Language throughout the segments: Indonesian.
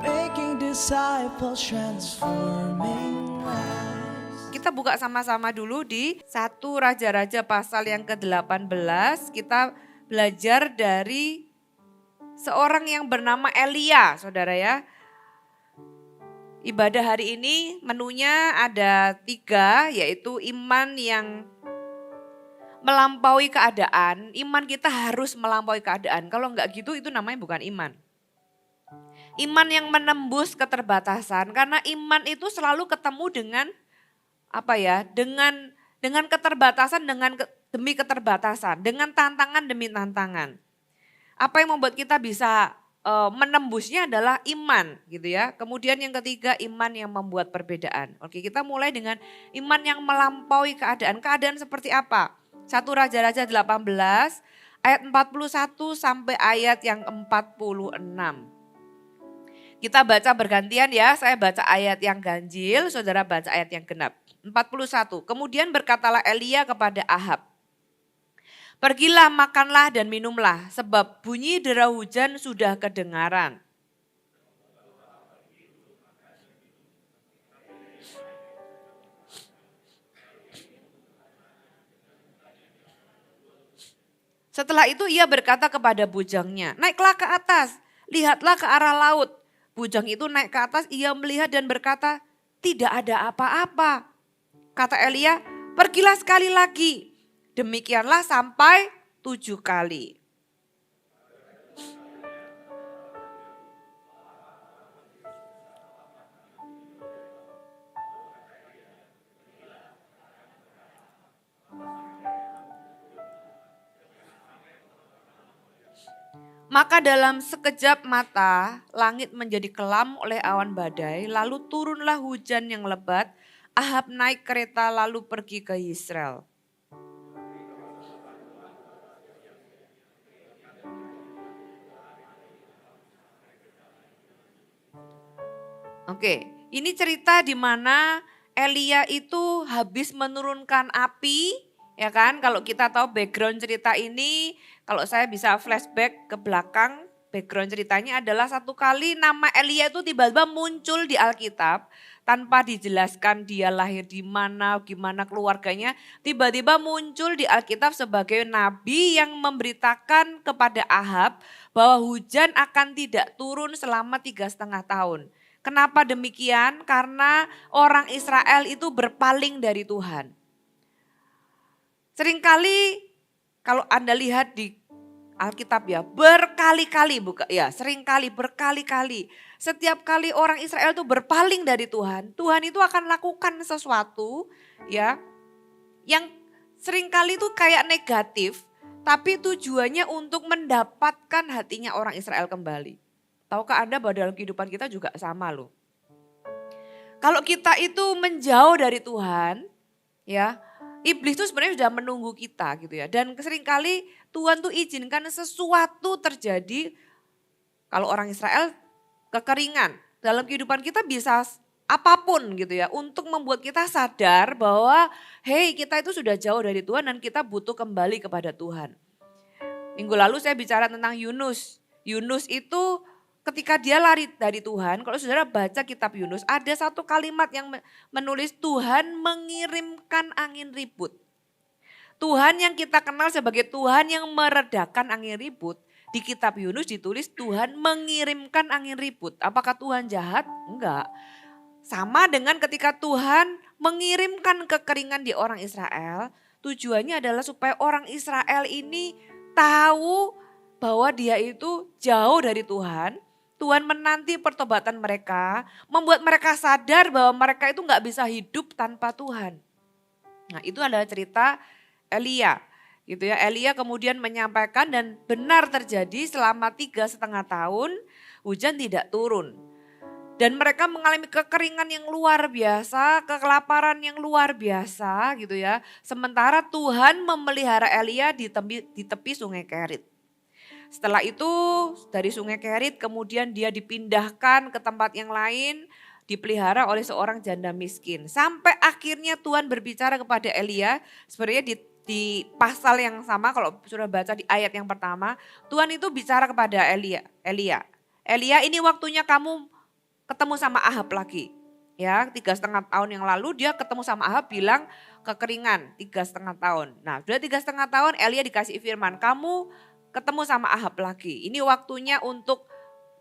Making disciples, transforming lives. Kita buka sama-sama dulu di 1 Raja-Raja pasal yang ke-18. Kita belajar dari seorang yang bernama Elia, saudara ya. Ibadah hari ini menunya ada 3, yaitu iman yang melampaui keadaan. Iman kita harus melampaui keadaan. Kalau enggak gitu itu namanya bukan iman. Iman yang menembus keterbatasan, karena iman itu selalu ketemu dengan dengan keterbatasan, demi keterbatasan, dengan tantangan demi tantangan. Apa yang membuat kita bisa menembusnya adalah iman gitu ya. Kemudian yang ketiga, iman yang membuat perbedaan. Oke, kita mulai dengan iman yang melampaui keadaan. Keadaan seperti apa? 1 Raja-Raja 18 ayat 41 sampai ayat yang 46. Kita baca bergantian ya, saya baca ayat yang ganjil, saudara baca ayat yang genap. 41, kemudian berkatalah Elia kepada Ahab, pergilah makanlah dan minumlah sebab bunyi dera hujan sudah kedengaran. Setelah itu ia berkata kepada bujangnya, naiklah ke atas, lihatlah ke arah laut. Bujang itu naik ke atas, ia melihat dan berkata, tidak ada apa-apa. Kata Elia, pergilah sekali lagi. Demikianlah sampai 7 kali. Maka dalam sekejap mata langit menjadi kelam oleh awan badai, lalu turunlah hujan yang lebat. Ahab naik kereta lalu pergi ke Yisrael. Oke, ini cerita di mana Elia itu habis menurunkan api, ya kan? Kalau kita tahu background cerita ini, kalau saya bisa flashback ke belakang, background ceritanya adalah satu kali nama Elia itu tiba-tiba muncul di Alkitab tanpa dijelaskan dia lahir di mana, gimana keluarganya, tiba-tiba muncul di Alkitab sebagai nabi yang memberitakan kepada Ahab bahwa hujan akan tidak turun selama 3,5 tahun. Kenapa demikian? Karena orang Israel itu berpaling dari Tuhan. Seringkali kalau Anda lihat di Alkitab ya, berkali-kali seringkali berkali-kali. Setiap kali orang Israel itu berpaling dari Tuhan, Tuhan itu akan lakukan sesuatu ya yang seringkali itu kayak negatif, tapi tujuannya untuk mendapatkan hatinya orang Israel kembali. Tahukah Anda bahwa dalam kehidupan kita juga sama loh. Kalau kita itu menjauh dari Tuhan, ya, iblis itu sebenarnya sudah menunggu kita gitu ya. Dan seringkali Tuhan tuh izinkan sesuatu terjadi. Kalau orang Israel kekeringan, dalam kehidupan kita bisa apapun gitu ya. Untuk membuat kita sadar bahwa hey, kita itu sudah jauh dari Tuhan dan kita butuh kembali kepada Tuhan. Minggu lalu saya bicara tentang Yunus. Yunus itu ketika dia lari dari Tuhan, kalau saudara baca kitab Yunus, ada satu kalimat yang menulis Tuhan mengirimkan angin ribut. Tuhan yang kita kenal sebagai Tuhan yang meredakan angin ribut, di kitab Yunus ditulis Tuhan mengirimkan angin ribut. Apakah Tuhan jahat? Enggak. Sama dengan ketika Tuhan mengirimkan kekeringan di orang Israel, tujuannya adalah supaya orang Israel ini tahu bahwa dia itu jauh dari Tuhan. Tuhan menanti pertobatan mereka, membuat mereka sadar bahwa mereka itu nggak bisa hidup tanpa Tuhan. Nah, itu adalah cerita Elia, gitu ya. Elia kemudian menyampaikan dan benar terjadi selama 3,5 tahun hujan tidak turun. Dan mereka mengalami kekeringan yang luar biasa, kelaparan yang luar biasa gitu ya. Sementara Tuhan memelihara Elia di tepi sungai Kerit. Setelah itu dari sungai Kerit kemudian dia dipindahkan ke tempat yang lain, dipelihara oleh seorang janda miskin. Sampai akhirnya Tuhan berbicara kepada Elia, sebenarnya di pasal yang sama kalau sudah baca di ayat yang pertama, Tuhan itu bicara kepada Elia, Elia ini waktunya kamu ketemu sama Ahab lagi. Ya, 3,5 tahun yang lalu dia ketemu sama Ahab bilang kekeringan 3,5 tahun. Nah, sudah 3,5 tahun Elia dikasih firman, kamu ketemu sama Ahab lagi. Ini waktunya untuk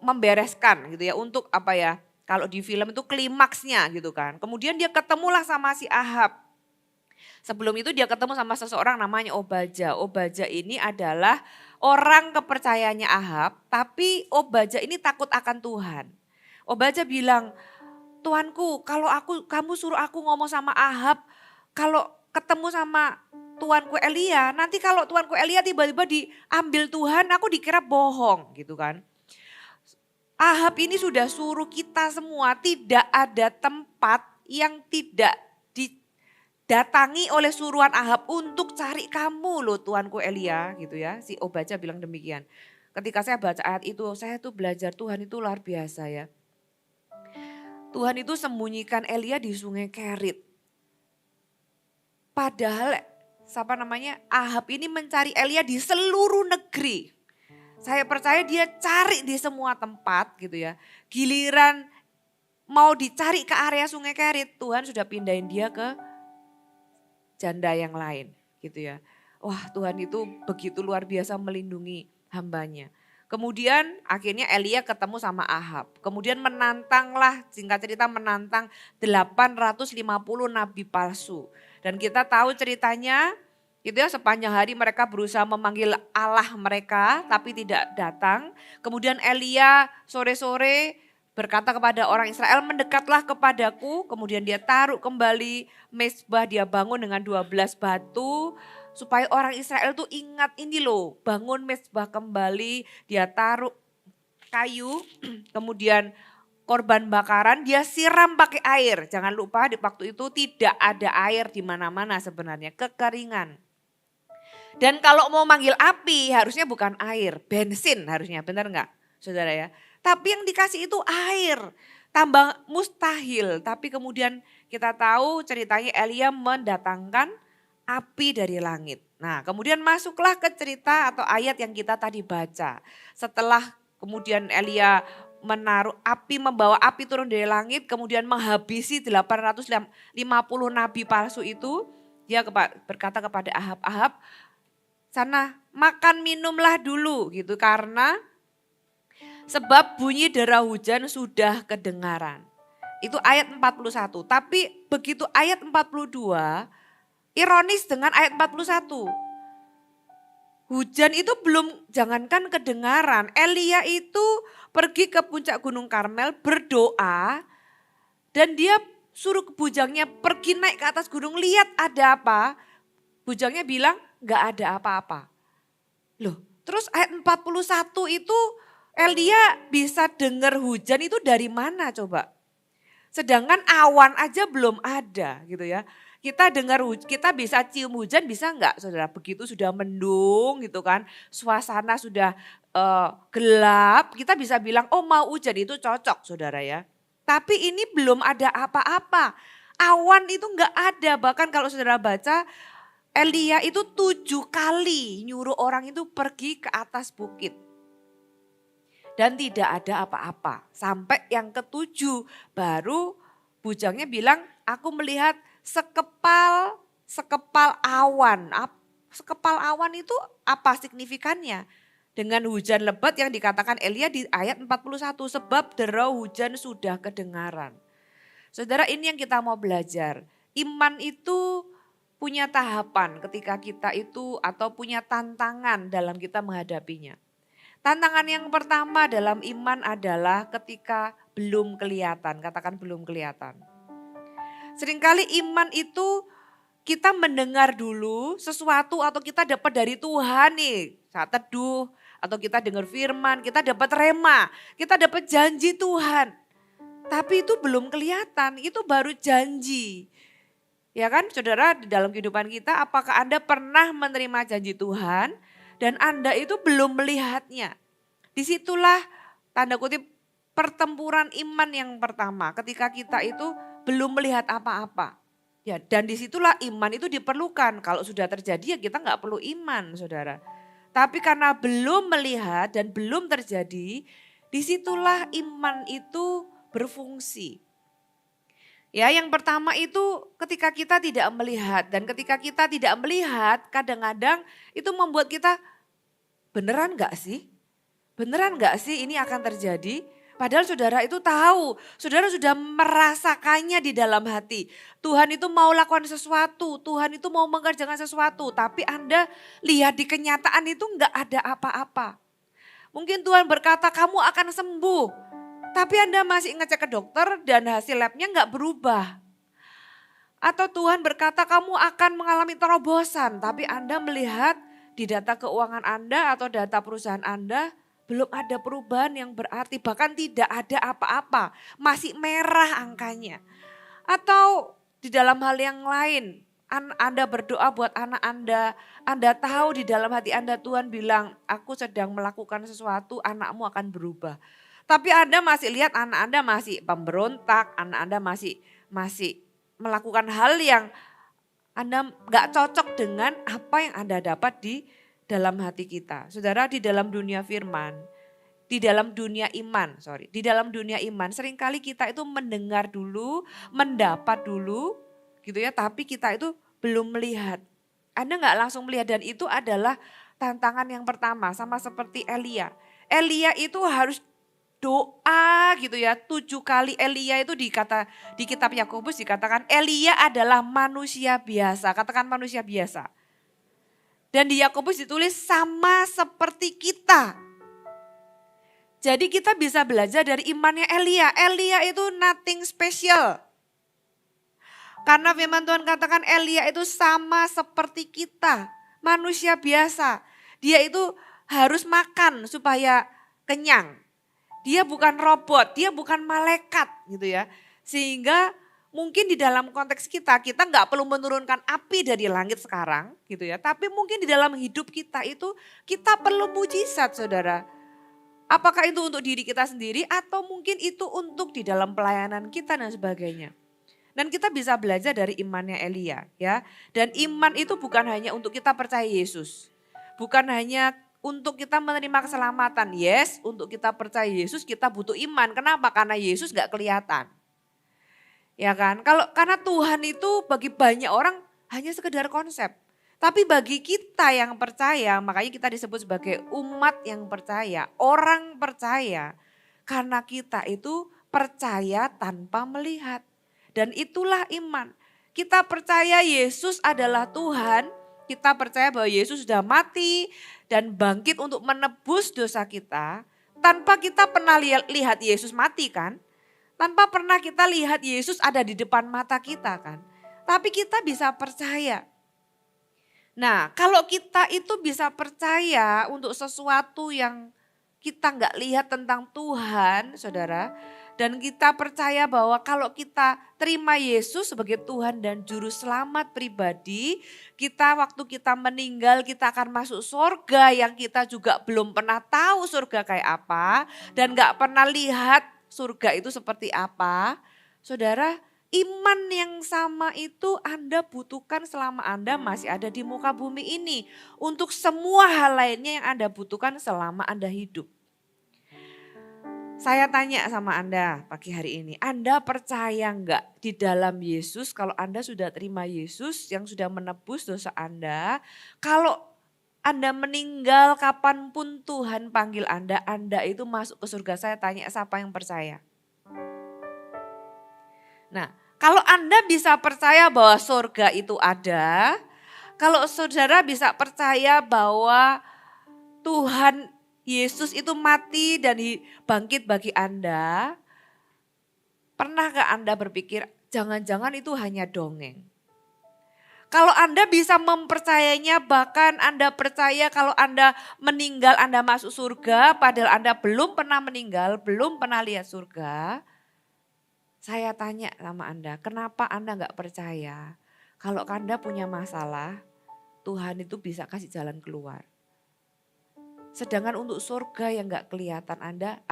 membereskan gitu ya, untuk apa ya? Kalau di film itu klimaksnya gitu kan. Kemudian dia ketemulah sama si Ahab. Sebelum itu dia ketemu sama seseorang namanya Obaja. Obaja ini adalah orang kepercayaannya Ahab, tapi Obaja ini takut akan Tuhan. Obaja bilang, Tuanku, kalau kamu suruh aku ngomong sama Ahab, kalau ketemu sama tuanku Elia, nanti kalau tuanku Elia tiba-tiba diambil Tuhan, aku dikira bohong gitu kan. Ahab ini sudah suruh kita semua, tidak ada tempat yang tidak didatangi oleh suruhan Ahab untuk cari kamu loh tuanku Elia gitu ya. Si Obaja bilang demikian. Ketika saya baca ayat itu, saya tuh belajar Tuhan itu luar biasa ya. Tuhan itu sembunyikan Elia di sungai Kerit. Padahal Ahab ini mencari Elia di seluruh negeri. Saya percaya dia cari di semua tempat gitu ya. Giliran mau dicari ke area sungai Kerit, Tuhan sudah pindahin dia ke janda yang lain gitu ya. Wah, Tuhan itu begitu luar biasa melindungi hambanya. Kemudian akhirnya Elia ketemu sama Ahab. Kemudian menantanglah, singkat cerita menantang 850 nabi palsu. Dan kita tahu ceritanya gitu ya, sepanjang hari mereka berusaha memanggil Allah mereka tapi tidak datang. Kemudian Elia sore-sore berkata kepada orang Israel, mendekatlah kepadaku. Kemudian dia taruh kembali mezbah, dia bangun dengan 12 batu. Supaya orang Israel tuh ingat ini loh, bangun mezbah kembali, dia taruh kayu, kemudian korban bakaran dia siram pakai air. Jangan lupa di waktu itu tidak ada air di mana-mana sebenarnya, kekeringan. Dan kalau mau manggil api harusnya bukan air, bensin harusnya, benar enggak saudara ya. Tapi yang dikasih itu air, tambah mustahil. Tapi kemudian kita tahu ceritanya Elia mendatangkan api dari langit. Nah, kemudian masuklah ke cerita atau ayat yang kita tadi baca. Setelah kemudian Elia membawa api turun dari langit, kemudian menghabisi 850 nabi palsu itu, dia berkata kepada Ahab, Ahab, sana makan minumlah dulu gitu, karena sebab bunyi dera hujan sudah kedengaran. Itu ayat 41, tapi begitu ayat 42, ironis dengan ayat 41. Hujan itu belum, jangankan kedengaran. Elia itu pergi ke puncak Gunung Karmel berdoa. Dan dia suruh bujangnya pergi naik ke atas gunung, lihat ada apa. Bujangnya bilang gak ada apa-apa. Loh, terus ayat 41 itu Elia bisa dengar hujan itu dari mana coba? Sedangkan awan aja belum ada gitu ya. Kita bisa cium hujan, bisa enggak saudara? Begitu sudah mendung gitu kan, suasana sudah gelap, kita bisa bilang oh mau hujan, itu cocok saudara ya. Tapi ini belum ada apa-apa, awan itu enggak ada. Bahkan kalau saudara baca, Elia itu 7 kali nyuruh orang itu pergi ke atas bukit. Dan tidak ada apa-apa, sampai yang ketujuh baru bujangnya bilang aku melihat sekepal awan. Sekepal awan itu apa signifikannya? Dengan hujan lebat yang dikatakan Elia di ayat 41, sebab derau hujan sudah kedengaran. Saudara, ini yang kita mau belajar. Iman itu punya tahapan ketika kita itu atau punya tantangan dalam kita menghadapinya. Tantangan yang pertama dalam iman adalah ketika belum kelihatan, katakan belum kelihatan. Seringkali iman itu kita mendengar dulu sesuatu atau kita dapat dari Tuhan nih saat teduh atau kita dengar firman, kita dapat rema, kita dapat janji Tuhan. Tapi itu belum kelihatan, itu baru janji. Ya kan saudara, di dalam kehidupan kita apakah Anda pernah menerima janji Tuhan dan Anda itu belum melihatnya? Disitulah tanda kutip pertempuran iman yang pertama ketika kita itu belum melihat apa-apa. Ya, dan disitulah iman itu diperlukan. Kalau sudah terjadi ya kita nggak perlu iman saudara. Tapi karena belum melihat dan belum terjadi, disitulah iman itu berfungsi. Ya, yang pertama itu ketika kita tidak melihat, dan ketika kita tidak melihat kadang-kadang itu membuat kita beneran gak sih? Beneran gak sih ini akan terjadi? Padahal saudara itu tahu, saudara sudah merasakannya di dalam hati. Tuhan itu mau lakukan sesuatu, Tuhan itu mau mengerjakan sesuatu. Tapi Anda lihat di kenyataan itu gak ada apa-apa. Mungkin Tuhan berkata kamu akan sembuh. Tapi Anda masih ngecek ke dokter dan hasil labnya gak berubah. Atau Tuhan berkata kamu akan mengalami terobosan. Tapi Anda melihat di data keuangan Anda atau data perusahaan Anda belum ada perubahan yang berarti, bahkan tidak ada apa-apa, masih merah angkanya. Atau di dalam hal yang lain, Anda berdoa buat anak Anda tahu di dalam hati Anda Tuhan bilang, aku sedang melakukan sesuatu, anakmu akan berubah. Tapi Anda masih lihat anak Anda masih pemberontak, anak Anda masih melakukan hal yang Anda gak cocok dengan apa yang Anda dapat di dalam hati kita. Saudara, di dalam dunia firman, di dalam dunia iman seringkali kita itu mendengar dulu, mendapat dulu gitu ya, tapi kita itu belum melihat. Anda gak langsung melihat dan itu adalah tantangan yang pertama, sama seperti Elia. Elia itu harus doa gitu ya, 7 kali Elia itu di kitab Yakobus dikatakan Elia adalah manusia biasa, katakan manusia biasa. Dan di Yakobus ditulis sama seperti kita. Jadi kita bisa belajar dari imannya Elia. Elia itu nothing special. Karena firman Tuhan katakan Elia itu sama seperti kita. Manusia biasa. Dia itu harus makan supaya kenyang. Dia bukan robot, dia bukan malaikat gitu ya. Sehingga mungkin di dalam konteks kita nggak perlu menurunkan api dari langit sekarang gitu ya. Tapi mungkin di dalam hidup kita itu kita perlu mujizat saudara. Apakah itu untuk diri kita sendiri atau mungkin itu untuk di dalam pelayanan kita dan sebagainya. Dan kita bisa belajar dari imannya Elia ya. Dan iman itu bukan hanya untuk kita percaya Yesus. Bukan hanya untuk kita menerima keselamatan. Yes, untuk kita percaya Yesus kita butuh iman. Kenapa? Karena Yesus gak kelihatan. Ya kan? Karena Tuhan itu bagi banyak orang hanya sekedar konsep. Tapi bagi kita yang percaya, makanya kita disebut sebagai umat yang percaya, orang percaya. Karena kita itu percaya tanpa melihat. Dan itulah iman. Kita percaya Yesus adalah Tuhan, kita percaya bahwa Yesus sudah mati dan bangkit untuk menebus dosa kita. Tanpa kita pernah lihat Yesus mati kan? Tanpa pernah kita lihat Yesus ada di depan mata kita kan. Tapi kita bisa percaya. Nah kalau kita itu bisa percaya untuk sesuatu yang kita nggak lihat tentang Tuhan saudara. Dan kita percaya bahwa kalau kita terima Yesus sebagai Tuhan dan Juru Selamat pribadi. Kita waktu kita meninggal kita akan masuk surga yang kita juga belum pernah tahu surga kayak apa. Dan nggak pernah lihat surga itu seperti apa, saudara, iman yang sama itu Anda butuhkan selama Anda masih ada di muka bumi ini. Untuk semua hal lainnya yang Anda butuhkan selama Anda hidup. Saya tanya sama Anda pagi hari ini, Anda percaya enggak di dalam Yesus kalau Anda sudah terima Yesus yang sudah menebus dosa Anda, kalau Anda meninggal kapanpun Tuhan panggil Anda itu masuk ke surga. Saya tanya siapa yang percaya? Nah kalau Anda bisa percaya bahwa surga itu ada, kalau saudara bisa percaya bahwa Tuhan Yesus itu mati dan bangkit bagi Anda, pernahkah Anda berpikir jangan-jangan itu hanya dongeng? Kalau Anda bisa mempercayainya, bahkan Anda percaya kalau Anda meninggal Anda masuk surga, padahal Anda belum pernah meninggal, belum pernah lihat surga. Saya tanya sama Anda, kenapa Anda gak percaya kalau Anda punya masalah, Tuhan itu bisa kasih jalan keluar. Sedangkan untuk surga yang gak kelihatan Anda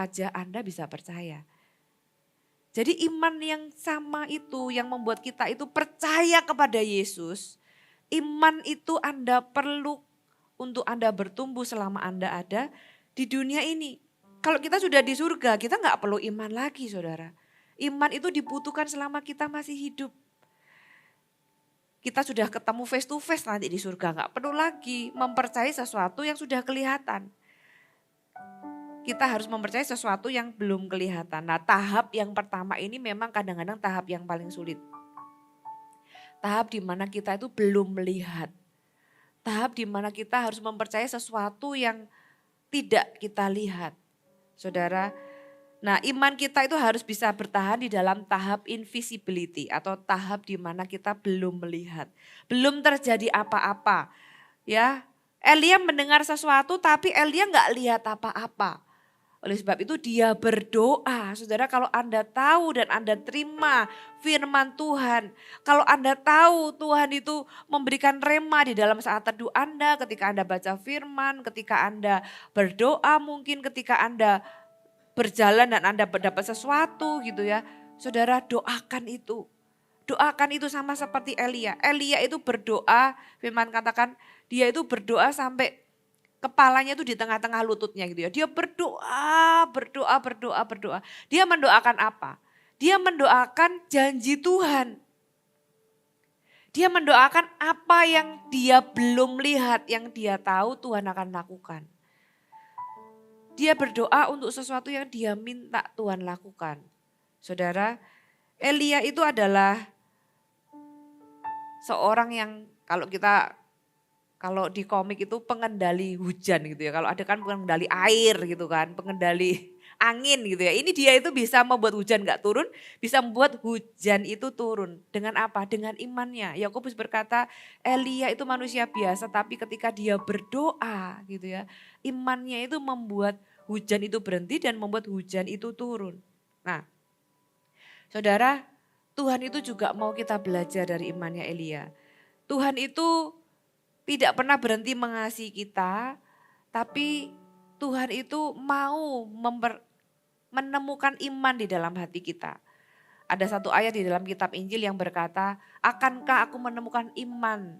bisa percaya. Jadi iman yang sama itu yang membuat kita itu percaya kepada Yesus. Iman itu Anda perlu untuk Anda bertumbuh selama Anda ada di dunia ini. Kalau kita sudah di surga kita gak perlu iman lagi saudara. Iman itu dibutuhkan selama kita masih hidup. Kita sudah ketemu face to face nanti di surga, nggak perlu lagi mempercayai sesuatu yang sudah kelihatan. Kita harus mempercayai sesuatu yang belum kelihatan. Nah, tahap yang pertama ini memang kadang-kadang tahap yang paling sulit. Tahap di mana kita itu belum melihat. Tahap di mana kita harus mempercayai sesuatu yang tidak kita lihat. Saudara, nah iman kita itu harus bisa bertahan di dalam tahap invisibility atau tahap di mana kita belum melihat. Belum terjadi apa-apa. Ya, Elia mendengar sesuatu tapi Elia nggak lihat apa-apa. Oleh sebab itu dia berdoa. Saudara, kalau Anda tahu dan Anda terima firman Tuhan. Kalau Anda tahu Tuhan itu memberikan rema di dalam saat teduh Anda, ketika Anda baca firman, ketika Anda berdoa, mungkin ketika Anda berjalan dan Anda mendapat sesuatu gitu ya. Saudara, doakan itu. Doakan itu sama seperti Elia. Elia itu berdoa, firman katakan dia itu berdoa sampai kepalanya itu di tengah-tengah lututnya gitu ya. Dia berdoa. Dia mendoakan apa? Dia mendoakan janji Tuhan. Dia mendoakan apa yang dia belum lihat, yang dia tahu Tuhan akan lakukan. Dia berdoa untuk sesuatu yang dia minta Tuhan lakukan. Saudara, Elia itu adalah seorang yang kalau di komik itu pengendali hujan gitu ya. Kalau ada kan pengendali air gitu kan, pengendali angin gitu ya. Ini dia itu bisa membuat hujan gak turun, bisa membuat hujan itu turun. Dengan apa? Dengan imannya. Yakobus berkata Elia itu manusia biasa tapi ketika dia berdoa gitu ya. Imannya itu membuat hujan itu berhenti dan membuat hujan itu turun. Nah, saudara, Tuhan itu juga mau kita belajar dari imannya Elia. Tuhan itu tidak pernah berhenti mengasihi kita, tapi Tuhan itu mau menemukan iman di dalam hati kita. Ada satu ayat di dalam kitab Injil yang berkata, akankah aku menemukan iman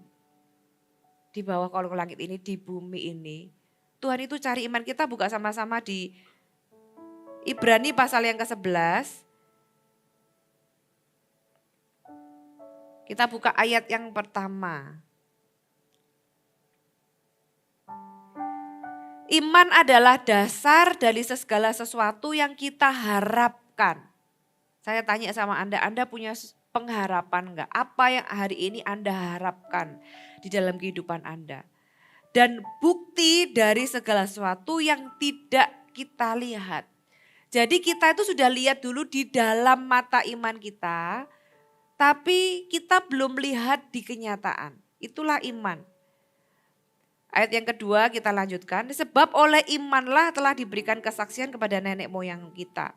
di bawah kolong langit ini, di bumi ini. Tuhan itu cari iman. Kita buka sama-sama di Ibrani pasal yang ke-11. Kita buka ayat yang pertama. Iman adalah dasar dari segala sesuatu yang kita harapkan. Saya tanya sama Anda punya pengharapan enggak? Apa yang hari ini Anda harapkan di dalam kehidupan Anda? Dan bukti dari segala sesuatu yang tidak kita lihat. Jadi kita itu sudah lihat dulu di dalam mata iman kita, tapi kita belum lihat di kenyataan. Itulah iman. Ayat yang kedua kita lanjutkan. Sebab oleh imanlah telah diberikan kesaksian kepada nenek moyang kita.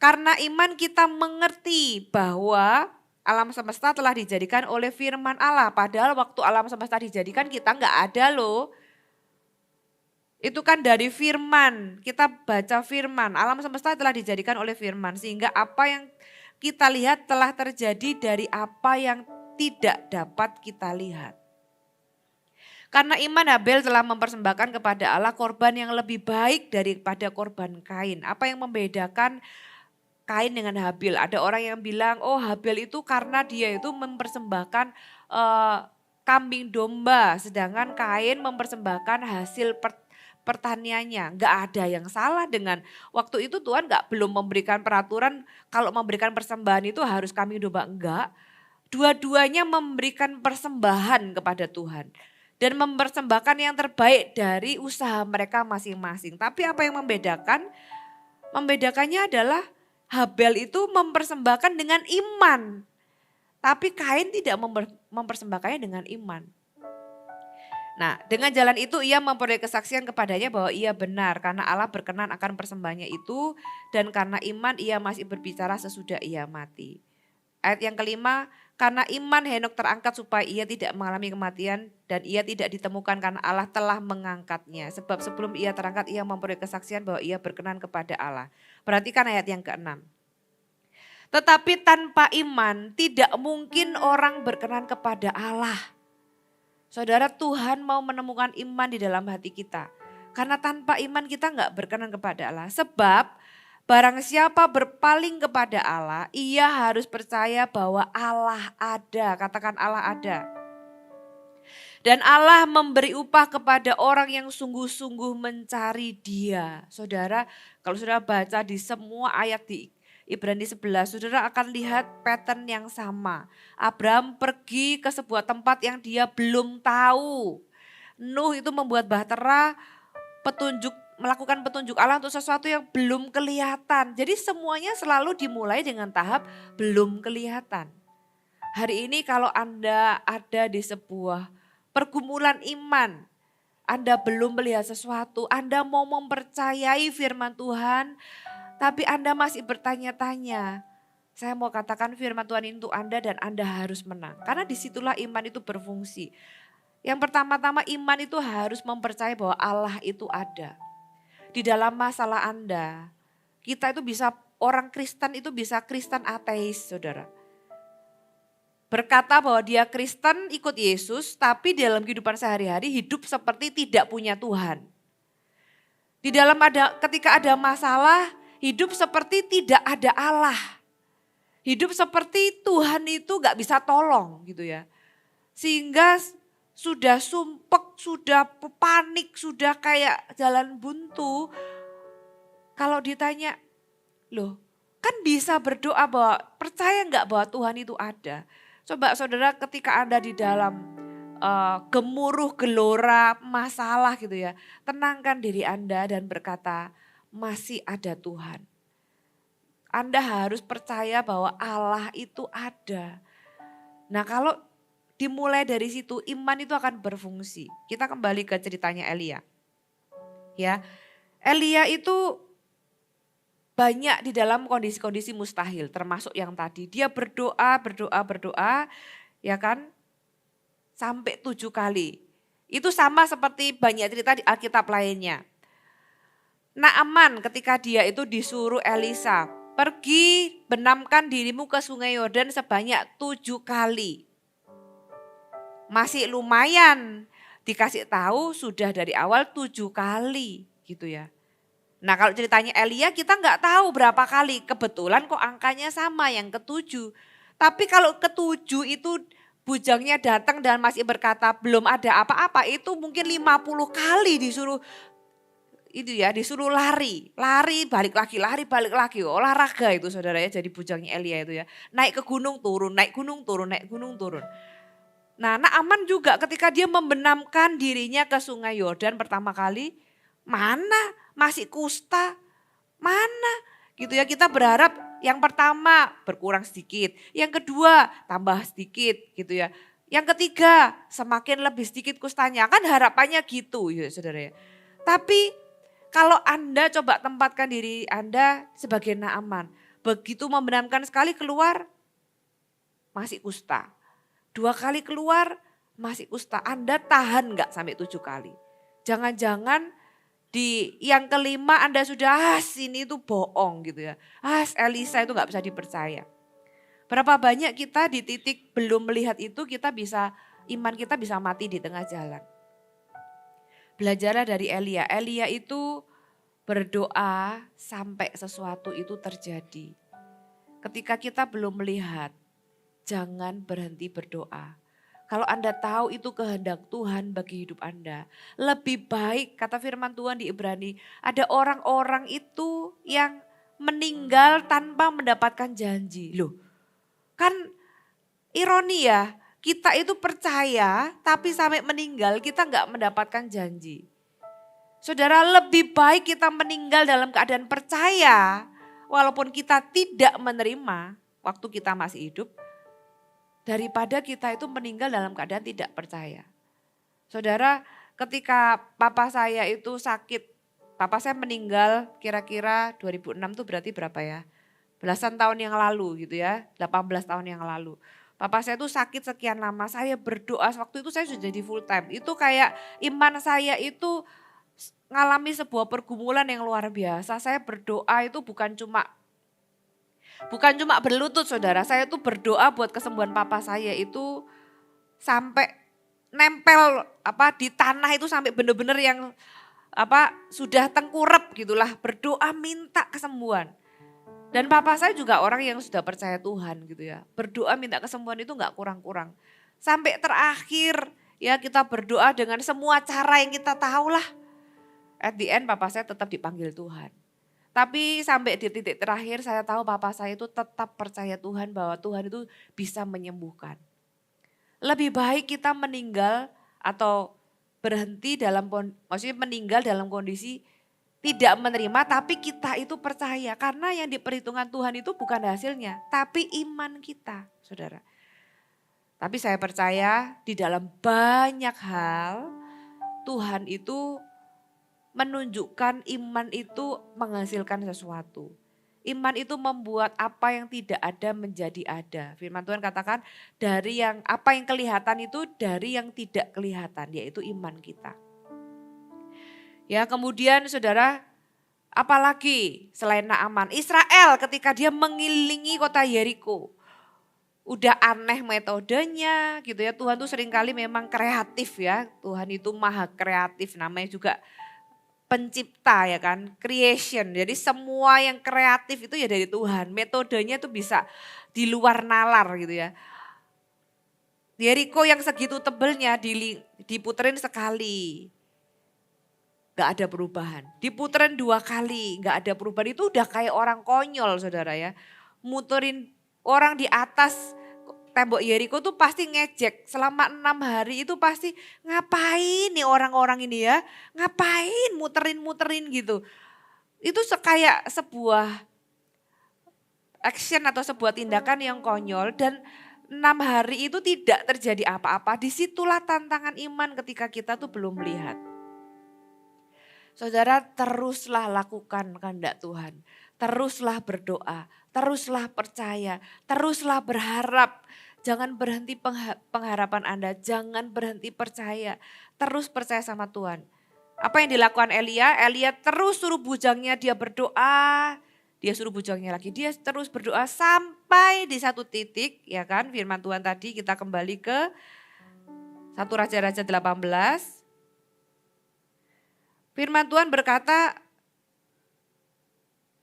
Karena iman kita mengerti bahwa alam semesta telah dijadikan oleh firman Allah. Padahal waktu alam semesta dijadikan kita nggak ada loh. Itu kan dari firman, kita baca firman. Alam semesta telah dijadikan oleh firman. Sehingga apa yang kita lihat telah terjadi dari apa yang tidak dapat kita lihat. Karena iman Habel telah mempersembahkan kepada Allah korban yang lebih baik daripada korban Kain. Apa yang membedakan Kain dengan Habel? Ada orang yang bilang, oh Habel itu karena dia itu mempersembahkan kambing domba. Sedangkan Kain mempersembahkan hasil pertaniannya. Enggak ada yang salah dengan waktu itu Tuhan belum memberikan peraturan kalau memberikan persembahan itu harus kambing domba. Enggak. Dua-duanya memberikan persembahan kepada Tuhan. Dan mempersembahkan yang terbaik dari usaha mereka masing-masing. Tapi apa yang membedakan? Membedakannya adalah Habel itu mempersembahkan dengan iman. Tapi Kain tidak mempersembahkannya dengan iman. Nah, dengan jalan itu ia memperoleh kesaksian kepadanya bahwa ia benar. Karena Allah berkenan akan persembahannya itu. Dan karena iman ia masih berbicara sesudah ia mati. Ayat yang kelima, karena iman Henok terangkat supaya ia tidak mengalami kematian dan ia tidak ditemukan karena Allah telah mengangkatnya. Sebab sebelum ia terangkat ia memperoleh kesaksian bahwa ia berkenan kepada Allah. Perhatikan ayat yang ke-6. Tetapi tanpa iman tidak mungkin orang berkenan kepada Allah. Saudara, Tuhan mau menemukan iman di dalam hati kita. Karena tanpa iman kita enggak berkenan kepada Allah. Sebab Barang siapa berpaling kepada Allah, ia harus percaya bahwa Allah ada. Katakan Allah ada. Dan Allah memberi upah kepada orang yang sungguh-sungguh mencari Dia. Saudara, kalau saudara baca di semua ayat di Ibrani 11, saudara akan lihat pattern yang sama. Abraham pergi ke sebuah tempat yang dia belum tahu. Nuh itu membuat bahtera, melakukan petunjuk Allah untuk sesuatu yang belum kelihatan. Jadi semuanya selalu dimulai dengan tahap belum kelihatan. Hari ini kalau Anda ada di sebuah pergumulan iman, Anda belum melihat sesuatu, Anda mau mempercayai firman Tuhan, tapi Anda masih bertanya-tanya. Saya mau katakan firman Tuhan itu Anda dan Anda harus menang. Karena disitulah iman itu berfungsi. Yang pertama-tama iman itu harus mempercayai bahwa Allah itu ada. Di dalam masalah Anda, kita itu bisa, orang Kristen itu bisa Kristen ateis, saudara. Berkata bahwa dia Kristen ikut Yesus, tapi dalam kehidupan sehari-hari hidup seperti tidak punya Tuhan. Di dalam ketika ada masalah, hidup seperti tidak ada Allah. Hidup seperti Tuhan itu gak bisa tolong gitu ya. Sehingga sudah sumpek, sudah panik, sudah kayak jalan buntu. Kalau ditanya, loh kan bisa berdoa bahwa percaya gak bahwa Tuhan itu ada. Coba saudara ketika Anda di dalam gemuruh gelora masalah gitu ya. Tenangkan diri Anda dan berkata masih ada Tuhan. Anda harus percaya bahwa Allah itu ada. Nah kalau dimulai dari situ iman itu akan berfungsi. Kita kembali ke ceritanya Elia. Ya, Elia itu banyak di dalam kondisi-kondisi mustahil, termasuk yang tadi. Dia berdoa, ya kan, sampai 7 kali. Itu sama seperti banyak cerita di Alkitab lainnya. Naaman ketika dia itu disuruh Elisa, pergi benamkan dirimu ke sungai Yordan sebanyak 7 kali. Masih lumayan, dikasih tahu sudah dari awal 7 kali gitu ya. Nah kalau ceritanya Elia kita nggak tahu berapa kali, kebetulan kok angkanya sama yang ke-7. Tapi kalau ke-7 itu bujangnya datang dan masih berkata belum ada apa-apa, itu mungkin 50 kali disuruh lari balik lagi, olahraga itu saudara ya, jadi bujangnya Elia itu ya. Naik ke gunung turun, naik gunung turun, naik gunung turun. Nah Naaman juga ketika dia membenamkan dirinya ke sungai Yordan pertama kali, mana masih kusta, mana gitu ya, kita berharap yang pertama berkurang sedikit, yang kedua tambah sedikit gitu ya. Yang ketiga semakin lebih sedikit kustanya, kan harapannya gitu ya saudara ya. Tapi kalau Anda coba tempatkan diri Anda sebagai Naaman, begitu membenamkan sekali keluar masih kusta. 2 kali keluar masih kusta, Anda tahan gak sampai 7 kali? Jangan-jangan di yang kelima Anda sudah ini itu bohong gitu ya. Elisa itu gak bisa dipercaya. Berapa banyak kita di titik belum melihat itu iman kita bisa mati di tengah jalan. Belajarlah dari Elia. Elia itu berdoa sampai sesuatu itu terjadi. Ketika kita belum melihat, jangan berhenti berdoa. Kalau Anda tahu itu kehendak Tuhan bagi hidup Anda, lebih baik kata firman Tuhan di Ibrani, ada orang-orang itu yang meninggal tanpa mendapatkan janji. Loh, kan ironi ya, kita itu percaya tapi sampai meninggal kita nggak mendapatkan janji. Saudara, lebih baik kita meninggal dalam keadaan percaya walaupun kita tidak menerima waktu kita masih hidup, daripada kita itu meninggal dalam keadaan tidak percaya. Saudara, ketika papa saya itu sakit, papa saya meninggal kira-kira 2006 itu berarti berapa ya? Belasan tahun yang lalu gitu ya, 18 tahun yang lalu. Papa saya itu sakit sekian lama, saya berdoa, waktu itu saya sudah jadi full time. Itu kayak iman saya itu ngalami sebuah pergumulan yang luar biasa. Saya berdoa itu bukan cuma berlutut saudara, saya tuh berdoa buat kesembuhan papa saya itu sampai nempel di tanah itu sampai bener-bener yang sudah tengkurap gitulah, berdoa minta kesembuhan. Dan papa saya juga orang yang sudah percaya Tuhan gitu ya. Berdoa minta kesembuhan itu nggak kurang-kurang. Sampai terakhir ya kita berdoa dengan semua cara yang kita tahu lah. At the end papa saya tetap dipanggil Tuhan. Tapi sampai di titik terakhir saya tahu papa saya itu tetap percaya Tuhan bahwa Tuhan itu bisa menyembuhkan. Lebih baik kita meninggal atau berhenti maksudnya meninggal dalam kondisi tidak menerima, tapi kita itu percaya. Karena yang diperhitungkan Tuhan itu bukan hasilnya, tapi iman kita, saudara. Tapi saya percaya di dalam banyak hal Tuhan itu menunjukkan iman itu menghasilkan sesuatu. Iman itu membuat apa yang tidak ada menjadi ada. Firman Tuhan katakan dari apa yang kelihatan itu dari yang tidak kelihatan, yaitu iman kita. Ya, kemudian saudara, apalagi selain Naaman, Israel ketika dia mengelilingi kota Yeriko. Udah aneh metodenya gitu ya. Tuhan tuh seringkali memang kreatif ya. Tuhan itu maha kreatif, namanya juga pencipta ya kan, creation. Jadi semua yang kreatif itu ya dari Tuhan. Metodenya tuh bisa di luar nalar gitu ya. Yeriko yang segitu tebelnya diputerin sekali. Gak ada perubahan. Diputerin 2 kali gak ada perubahan. Itu udah kayak orang konyol saudara ya. Muterin orang di atas tembok Yeriko tuh pasti ngejek. Selama 6 hari itu pasti ngapain nih orang-orang ini ya. Ngapain muterin-muterin gitu. Itu kayak sebuah action atau sebuah tindakan yang konyol. Dan 6 hari itu tidak terjadi apa-apa. Disitulah tantangan iman ketika kita tuh belum melihat. Saudara, teruslah lakukan kehendak Tuhan. Teruslah berdoa, teruslah percaya, teruslah berharap. Jangan berhenti pengharapan Anda, jangan berhenti percaya. Terus percaya sama Tuhan. Apa yang dilakukan Elia? Elia terus suruh bujangnya dia berdoa. Dia suruh bujangnya lagi, dia terus berdoa sampai di satu titik. Ya kan, firman Tuhan tadi kita kembali ke 1 Raja-Raja 18. Firman Tuhan berkata,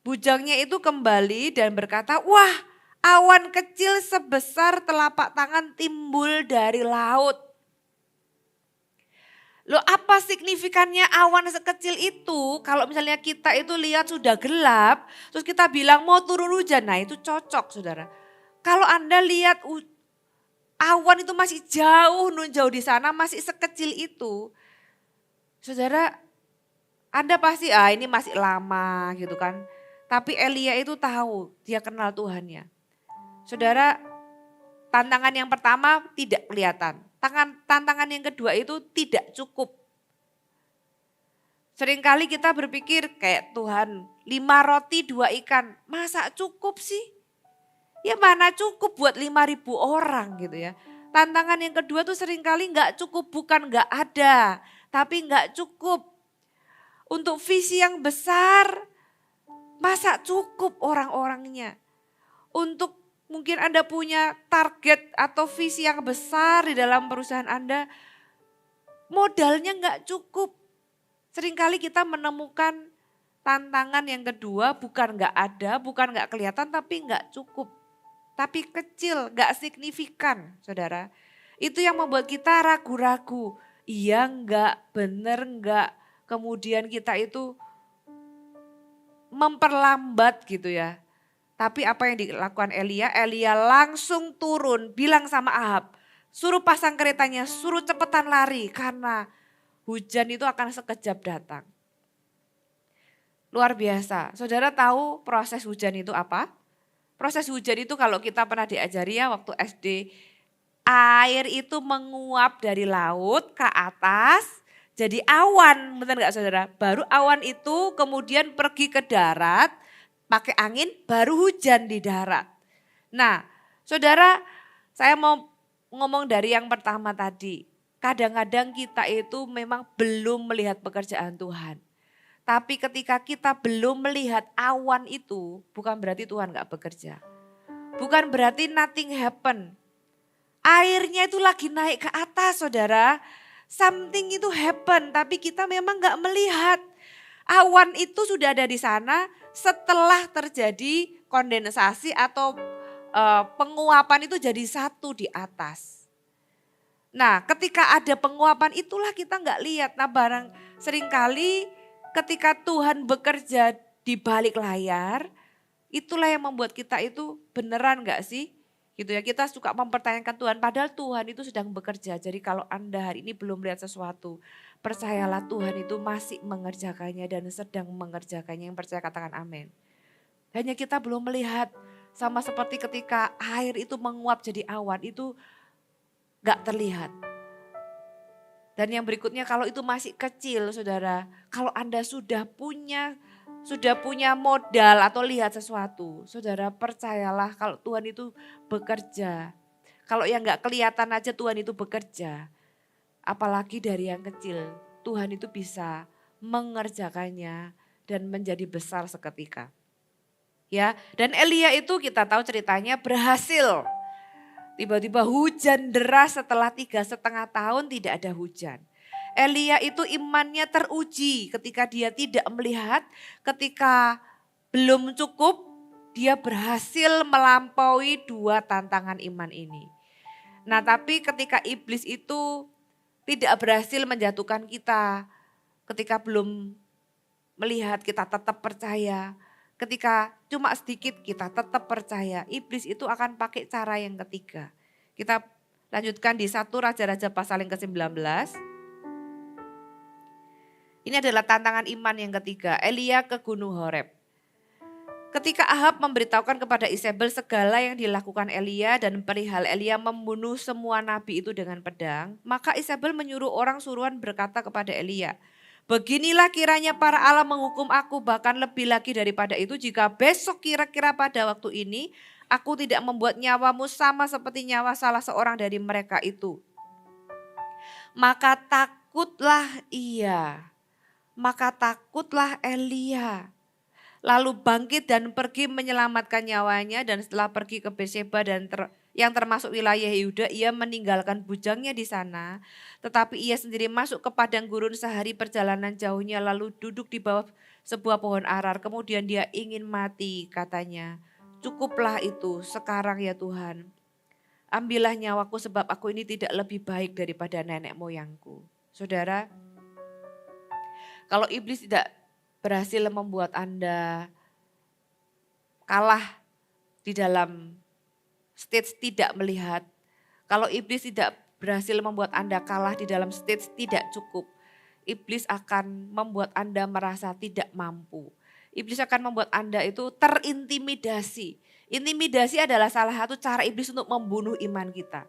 bujangnya itu kembali dan berkata, wah awan kecil sebesar telapak tangan timbul dari laut. Loh apa signifikannya awan sekecil itu? Kalau misalnya kita itu lihat sudah gelap, terus kita bilang mau turun hujan, nah itu cocok saudara. Kalau Anda lihat awan itu masih jauh di sana, masih sekecil itu. Saudara, Anda pasti ini masih lama gitu kan. Tapi Elia itu tahu, dia kenal Tuhannya. Saudara, tantangan yang pertama tidak kelihatan. Tantangan yang kedua itu tidak cukup. Seringkali kita berpikir kayak Tuhan 5 roti 2 ikan, masa cukup sih? Ya mana cukup buat 5.000 orang gitu ya. Tantangan yang kedua tuh seringkali gak cukup, bukan gak ada, tapi gak cukup. Untuk visi yang besar, masa cukup orang-orangnya? Untuk mungkin Anda punya target atau visi yang besar di dalam perusahaan Anda, modalnya nggak cukup. Seringkali kita menemukan tantangan yang kedua bukan nggak ada, bukan nggak kelihatan, tapi nggak cukup. Tapi kecil, nggak signifikan saudara. Itu yang membuat kita ragu-ragu. Iya nggak, bener nggak. Kemudian kita itu memperlambat gitu ya. Tapi apa yang dilakukan Elia? Elia langsung turun bilang sama Ahab, suruh pasang keretanya, suruh cepetan lari karena hujan itu akan sekejap datang. Luar biasa. Saudara tahu proses hujan itu apa? Proses hujan itu kalau kita pernah diajari ya waktu SD, air itu menguap dari laut ke atas. Jadi awan, benar gak saudara? Baru awan itu kemudian pergi ke darat, pakai angin baru hujan di darat. Nah saudara, saya mau ngomong dari yang pertama tadi. Kadang-kadang kita itu memang belum melihat pekerjaan Tuhan. Tapi ketika kita belum melihat awan itu, bukan berarti Tuhan gak bekerja. Bukan berarti nothing happen. Airnya itu lagi naik ke atas saudara. something itu happen tapi kita memang gak melihat. Awan itu sudah ada di sana setelah terjadi kondensasi atau penguapan itu jadi satu di atas. Nah ketika ada penguapan itulah kita gak lihat. Nah seringkali ketika Tuhan bekerja di balik layar, itulah yang membuat kita itu beneran gak sih? Gitu ya, kita suka mempertanyakan Tuhan, padahal Tuhan itu sedang bekerja. Jadi kalau Anda hari ini belum melihat sesuatu, percayalah Tuhan itu masih mengerjakannya dan sedang mengerjakannya. Yang percaya katakan amin. Hanya kita belum melihat, sama seperti ketika air itu menguap jadi awan, itu gak terlihat. Dan yang berikutnya kalau itu masih kecil saudara, kalau Anda sudah punya modal atau lihat sesuatu, saudara percayalah kalau Tuhan itu bekerja. Kalau yang gak kelihatan aja Tuhan itu bekerja. Apalagi dari yang kecil, Tuhan itu bisa mengerjakannya dan menjadi besar seketika. Ya, dan Elia itu kita tahu ceritanya berhasil. Tiba-tiba hujan deras setelah 3,5 tahun tidak ada hujan. Elia itu imannya teruji ketika dia tidak melihat, ketika belum cukup, dia berhasil melampaui 2 tantangan iman ini. Nah tapi ketika iblis itu tidak berhasil menjatuhkan kita, ketika belum melihat kita tetap percaya, ketika cuma sedikit kita tetap percaya, iblis itu akan pakai cara yang ketiga. Kita lanjutkan di 1 Raja-Raja pasal yang ke-19. Ini adalah tantangan iman yang ketiga, Elia ke Gunung Horeb. Ketika Ahab memberitahukan kepada Isabel segala yang dilakukan Elia dan perihal Elia membunuh semua nabi itu dengan pedang, maka Isabel menyuruh orang suruhan berkata kepada Elia, beginilah kiranya para Allah menghukum aku, bahkan lebih lagi daripada itu jika besok kira-kira pada waktu ini aku tidak membuat nyawamu sama seperti nyawa salah seorang dari mereka itu. Maka takutlah Elia. Lalu bangkit dan pergi menyelamatkan nyawanya, dan setelah pergi ke Berseba dan yang termasuk wilayah Yehuda, ia meninggalkan bujangnya di sana. Tetapi ia sendiri masuk ke padang gurun sehari perjalanan jauhnya, lalu duduk di bawah sebuah pohon arar. Kemudian dia ingin mati, katanya, cukuplah itu sekarang ya Tuhan. Ambillah nyawaku sebab aku ini tidak lebih baik daripada nenek moyangku. Saudara, kalau iblis tidak berhasil membuat Anda kalah di dalam stage tidak melihat. Kalau iblis tidak berhasil membuat Anda kalah di dalam stage tidak cukup. Iblis akan membuat Anda merasa tidak mampu. Iblis akan membuat Anda itu terintimidasi. Intimidasi adalah salah satu cara iblis untuk membunuh iman kita.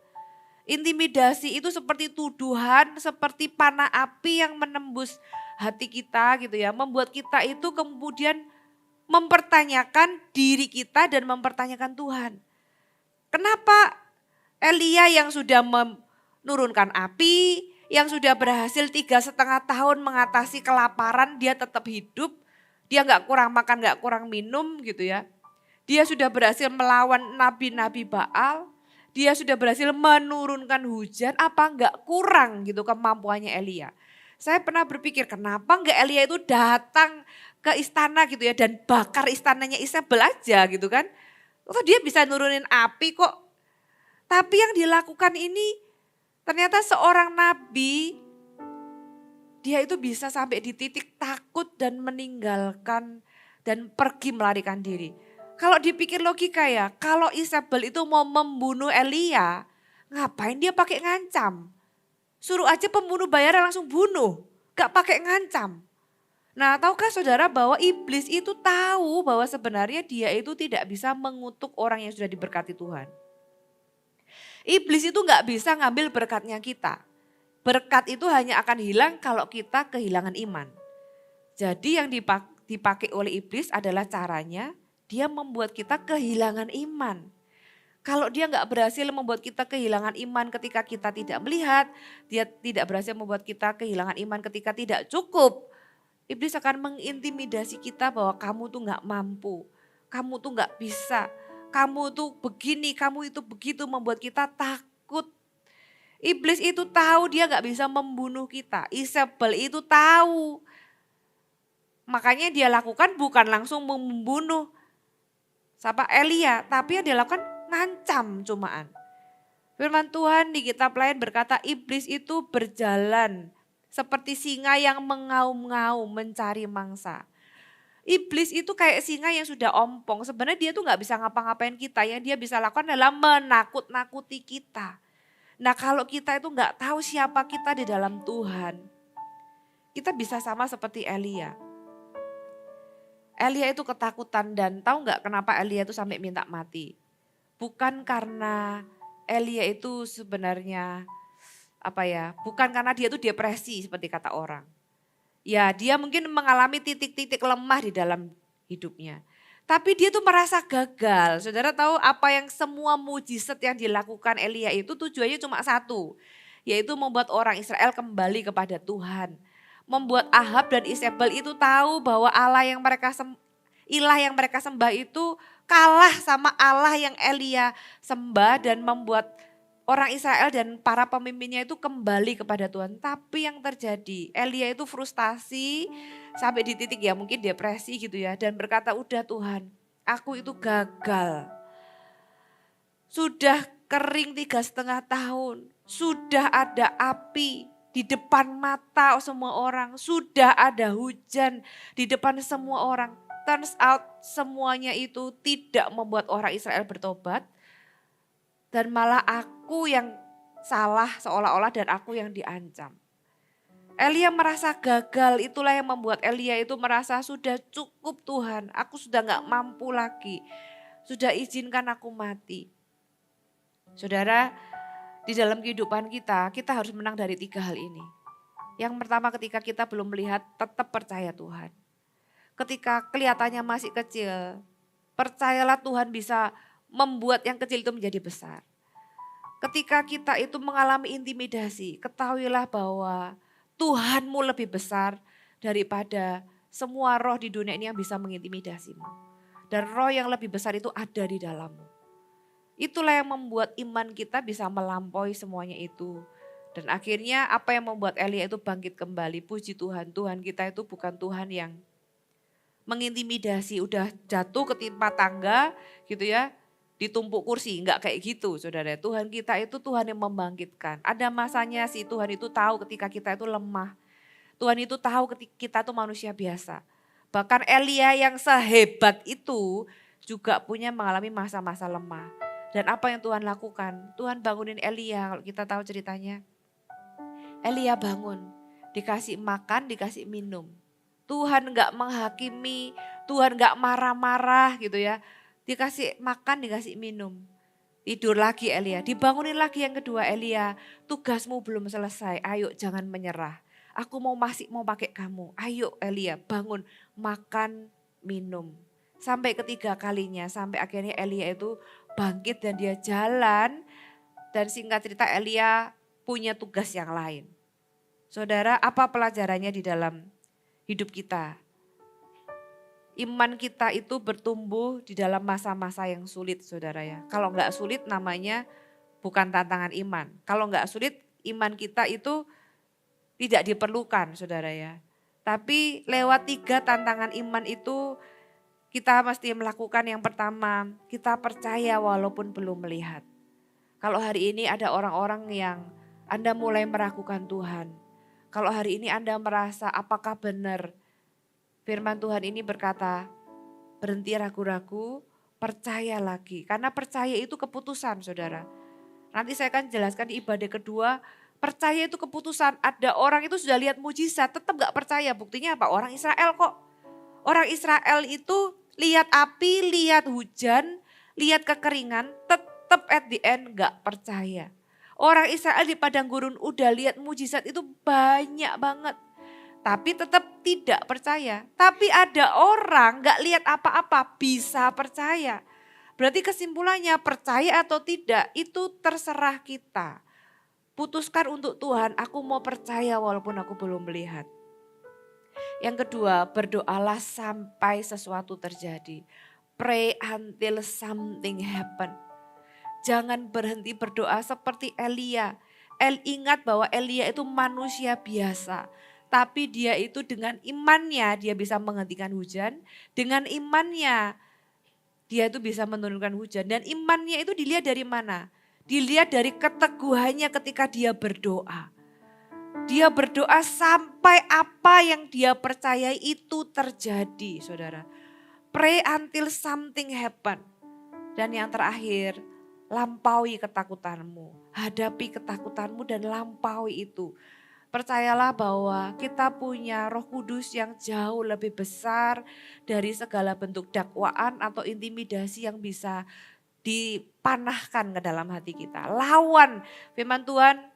Intimidasi itu seperti tuduhan, seperti panah api yang menembus hati kita gitu ya. Membuat kita itu kemudian mempertanyakan diri kita dan mempertanyakan Tuhan. Kenapa Elia yang sudah menurunkan api, yang sudah berhasil 3,5 tahun mengatasi kelaparan, dia tetap hidup. Dia gak kurang makan, gak kurang minum gitu ya. Dia sudah berhasil melawan nabi-nabi Baal. Dia sudah berhasil menurunkan hujan, apa enggak kurang gitu kemampuannya Elia. Saya pernah berpikir kenapa enggak Elia itu datang ke istana gitu ya dan bakar istananya Isabel aja gitu kan. Kok dia bisa nurunin api kok. Tapi yang dilakukan ini ternyata seorang nabi, dia itu bisa sampai di titik takut dan meninggalkan dan pergi melarikan diri. Kalau dipikir logika ya, kalau Isabel itu mau membunuh Elia, ngapain dia pakai ngancam? Suruh aja pembunuh bayaran langsung bunuh, gak pakai ngancam. Nah tahukah saudara bahwa iblis itu tahu bahwa sebenarnya dia itu tidak bisa mengutuk orang yang sudah diberkati Tuhan. Iblis itu gak bisa ngambil berkatnya kita. Berkat itu hanya akan hilang kalau kita kehilangan iman. Jadi yang dipakai oleh iblis adalah caranya, dia membuat kita kehilangan iman. Kalau dia nggak berhasil membuat kita kehilangan iman ketika kita tidak melihat, dia tidak berhasil membuat kita kehilangan iman ketika tidak cukup. Iblis akan mengintimidasi kita bahwa kamu tuh nggak mampu, kamu tuh nggak bisa, kamu tuh begini, kamu itu begitu, membuat kita takut. Iblis itu tahu dia gak bisa membunuh kita. Isabel itu tahu. Makanya dia lakukan bukan langsung membunuh siapa Elia, tapi yang dia lakukan ngancam cumaan. Firman Tuhan di kitab lain berkata iblis itu berjalan seperti singa yang mengaum-ngaum mencari mangsa. Iblis itu kayak singa yang sudah ompong. Sebenarnya dia tuh gak bisa ngapa-ngapain kita. Yang dia bisa lakukan adalah menakut-nakuti kita. Nah kalau kita itu gak tahu siapa kita di dalam Tuhan, kita bisa sama seperti Elia. Elia itu ketakutan dan tahu gak kenapa Elia itu sampai minta mati? Bukan karena Elia itu sebenarnya bukan karena dia itu depresi seperti kata orang. Ya dia mungkin mengalami titik-titik lemah di dalam hidupnya. Tapi dia tuh merasa gagal. Saudara tahu apa yang semua mujizat yang dilakukan Elia itu tujuannya cuma satu. Yaitu membuat orang Israel kembali kepada Tuhan. Membuat Ahab dan Isabel itu tahu bahwa ilah yang mereka sembah itu kalah sama Allah yang Elia sembah dan membuat orang Israel dan para pemimpinnya itu kembali kepada Tuhan. Tapi yang terjadi, Elia itu frustasi sampai di titik ya mungkin depresi gitu ya. Dan berkata, udah Tuhan aku itu gagal. Sudah kering 3,5 tahun. Sudah ada api di depan mata semua orang. Sudah ada hujan di depan semua orang. Turns out semuanya itu tidak membuat orang Israel bertobat. Dan malah aku yang salah seolah-olah dan aku yang diancam. Elia merasa gagal, itulah yang membuat Elia itu merasa sudah cukup Tuhan. Aku sudah gak mampu lagi, sudah izinkan aku mati. Saudara, di dalam kehidupan kita harus menang dari 3 hal ini. Yang pertama ketika kita belum melihat tetap percaya Tuhan. Ketika kelihatannya masih kecil, percayalah Tuhan bisa membuat yang kecil itu menjadi besar. Ketika kita itu mengalami intimidasi, ketahuilah bahwa Tuhanmu lebih besar daripada semua roh di dunia ini yang bisa mengintimidasimu. Dan roh yang lebih besar itu ada di dalammu. Itulah yang membuat iman kita bisa melampaui semuanya itu. Dan akhirnya apa yang membuat Elia itu bangkit kembali, puji Tuhan. Tuhan kita itu bukan Tuhan yang mengintimidasi, udah jatuh ketimpa tangga gitu ya, ditumpuk kursi, enggak kayak gitu saudara. Tuhan kita itu Tuhan yang membangkitkan. Ada masanya sih Tuhan itu tahu ketika kita itu lemah. Tuhan itu tahu ketika kita itu manusia biasa. Bahkan Elia yang sehebat itu juga punya mengalami masa-masa lemah. Dan apa yang Tuhan lakukan? Tuhan bangunin Elia, kalau kita tahu ceritanya. Elia bangun, dikasih makan, dikasih minum. Tuhan gak menghakimi, Tuhan gak marah-marah gitu ya. Dikasih makan, dikasih minum. Tidur lagi Elia, dibangunin lagi yang kedua Elia. Tugasmu belum selesai, ayo jangan menyerah. Aku masih mau pakai kamu, ayo Elia bangun, makan, minum. Sampai ketiga kalinya, sampai akhirnya Elia itu bangkit dan dia jalan. Dan singkat cerita Elia punya tugas yang lain. Saudara, apa pelajarannya di dalam hidup kita? Iman kita itu bertumbuh di dalam masa-masa yang sulit saudara ya. Kalau enggak sulit namanya bukan tantangan iman. Kalau enggak sulit iman kita itu tidak diperlukan saudara ya. Tapi lewat 3 tantangan iman itu kita mesti melakukan yang pertama, kita percaya walaupun belum melihat. Kalau hari ini ada orang-orang yang Anda mulai meragukan Tuhan. Kalau hari ini Anda merasa apakah benar firman Tuhan ini berkata, berhenti ragu-ragu, percaya lagi. Karena percaya itu keputusan saudara. Nanti saya akan jelaskan di ibadah kedua, percaya itu keputusan. Ada orang itu sudah lihat mujizat, tetap gak percaya. Buktinya apa? Orang Israel kok. Orang Israel itu lihat api, lihat hujan, lihat kekeringan, tetap at the end gak percaya. Orang Israel di padang gurun udah lihat mujizat itu banyak banget. Tapi tetap tidak percaya. Tapi ada orang gak lihat apa-apa bisa percaya. Berarti kesimpulannya percaya atau tidak itu terserah kita. Putuskan untuk Tuhan, aku mau percaya walaupun aku belum melihat. Yang kedua, berdoalah sampai sesuatu terjadi. Pray until something happen. Jangan berhenti berdoa seperti Elia. ingat bahwa Elia itu manusia biasa. Tapi dia itu dengan imannya dia bisa menghentikan hujan. Dengan imannya dia itu bisa menurunkan hujan. Dan imannya itu dilihat dari mana? Dilihat dari keteguhannya ketika dia berdoa. Dia berdoa sampai apa yang dia percayai itu terjadi, saudara. Pray until something happen. Dan yang terakhir, lampaui ketakutanmu. Hadapi ketakutanmu dan lampaui itu. Percayalah bahwa kita punya Roh Kudus yang jauh lebih besar dari segala bentuk dakwaan atau intimidasi yang bisa dipanahkan ke dalam hati kita. Lawan, firman Tuhan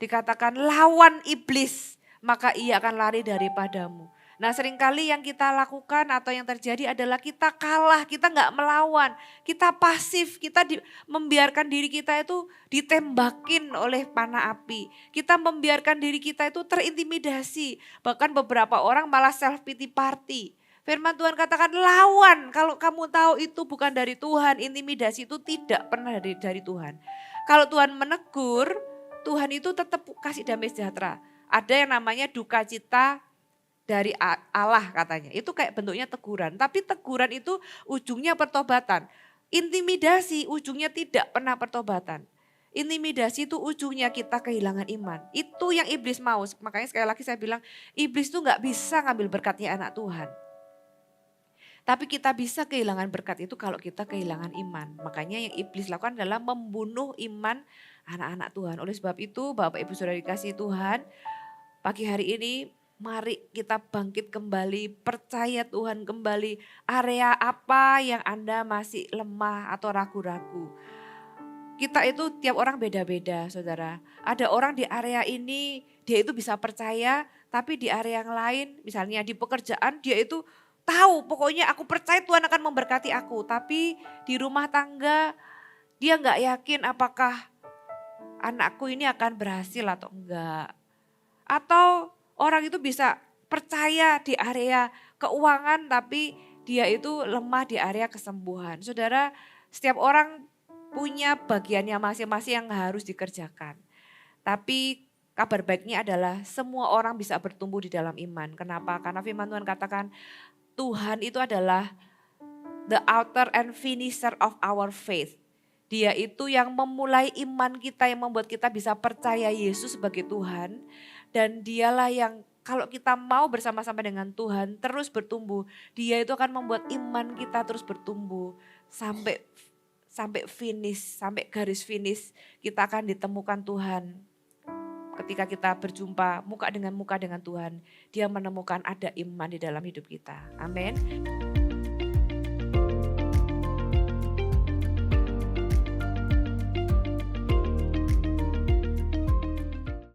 dikatakan lawan iblis, maka ia akan lari daripadamu. Nah seringkali yang kita lakukan atau yang terjadi adalah kita kalah, kita nggak melawan, kita pasif, kita membiarkan diri kita itu ditembakin oleh panah api. Kita membiarkan diri kita itu terintimidasi, bahkan beberapa orang malah self pity party. Firman Tuhan katakan lawan, kalau kamu tahu itu bukan dari Tuhan, intimidasi itu tidak pernah dari Tuhan. Kalau Tuhan menegur, Tuhan itu tetap kasih damai sejahtera. Ada yang namanya duka cita dari Allah katanya. Itu kayak bentuknya teguran. Tapi teguran itu ujungnya pertobatan. Intimidasi ujungnya tidak pernah pertobatan. Intimidasi itu ujungnya kita kehilangan iman. Itu yang iblis mau. Makanya sekali lagi saya bilang iblis itu gak bisa ngambil berkatnya anak Tuhan. Tapi kita bisa kehilangan berkat itu kalau kita kehilangan iman. Makanya yang iblis lakukan adalah membunuh iman anak-anak Tuhan. Oleh sebab itu Bapak Ibu Saudara dikasihi Tuhan, pagi hari ini mari kita bangkit kembali, percaya Tuhan kembali. Area apa yang Anda masih lemah atau ragu-ragu. Kita itu tiap orang beda-beda saudara. Ada orang di area ini dia itu bisa percaya, tapi di area yang lain misalnya di pekerjaan dia itu tahu pokoknya aku percaya Tuhan akan memberkati aku. Tapi di rumah tangga dia gak yakin apakah anakku ini akan berhasil atau enggak. Atau orang itu bisa percaya di area keuangan tapi dia itu lemah di area kesembuhan. Saudara, setiap orang punya bagiannya masing-masing yang harus dikerjakan. Tapi kabar baiknya adalah semua orang bisa bertumbuh di dalam iman. Kenapa? Karena firman Tuhan katakan Tuhan itu adalah the author and finisher of our faith. Dia itu yang memulai iman kita, yang membuat kita bisa percaya Yesus sebagai Tuhan. Dan dialah yang kalau kita mau bersama-sama dengan Tuhan terus bertumbuh, dia itu akan membuat iman kita terus bertumbuh sampai finish, sampai garis finish kita akan ditemukan Tuhan. Ketika kita berjumpa muka dengan Tuhan, dia menemukan ada iman di dalam hidup kita. Amin.